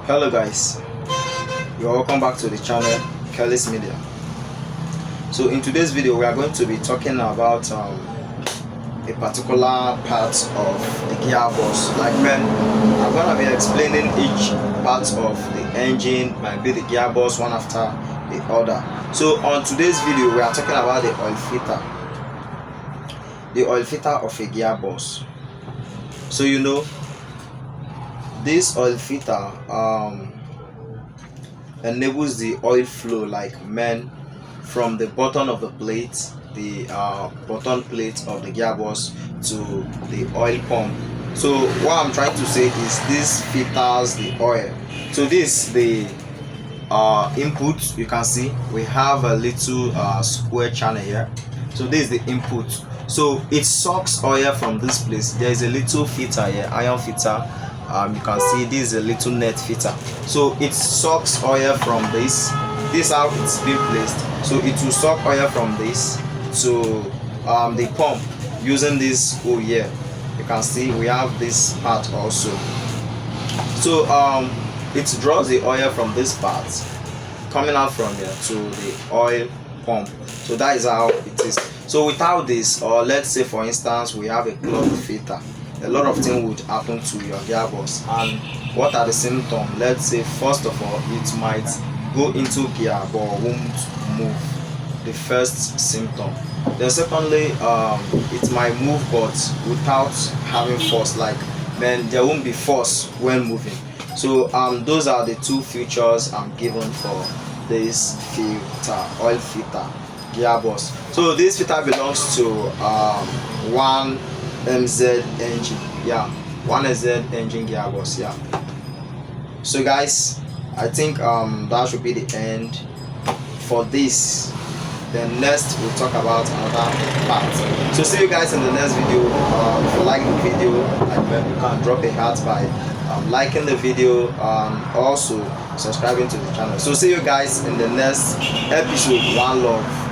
Hello guys, you're welcome back to the channel Careless Media. So in today's video we are going to be talking about a particular part of the gearbox. Like I'm going to be explaining each part of the engine, might be the gearbox one after the other. So on today's video we are talking about the oil filter of a gearbox. So this oil filter enables the oil flow from the bottom of the plate, the bottom plate of the gearbox, to the oil pump. So what I'm trying to say is this filters the oil. So this the input. You can see we have a little square channel here. So this is the input. So it sucks oil from this place. There is a little filter here, iron filter. You can see this is a little net filter. So it sucks oil from this. This is how it's been placed. So it will suck oil from this to the pump using this hole here. You can see we have this part also. So it draws the oil from this part coming out from here to the oil pump. So that is how it is. So without this, or let's say for instance we have a clogged filter, a lot of things would happen to your gearbox. And what are the symptoms? Let's say first of all, it might go into gear but won't move. The first symptom. Then secondly, it might move but without having force. Then there won't be force when moving. So those are the two features I'm given for this filter, oil filter gearbox. So this filter belongs to 1MZ engine, 1MZ engine gearbox. So guys, I think that should be the end for this. Then next we'll talk about another part. So see you guys in the next video. If you like the video, you can drop a heart by liking the video and also subscribing to the channel. So see you guys in the next episode. One love.